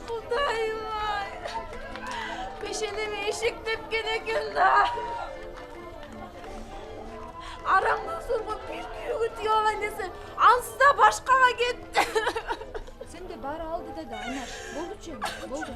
Kudayım ay. Peşinimi eşiktip gene günler. Aramdan sonra bir büyük diyor annesi. Ansı da başkaya gitti. Sen de bari aldı dedi Aynar. Boldu canım, boldu.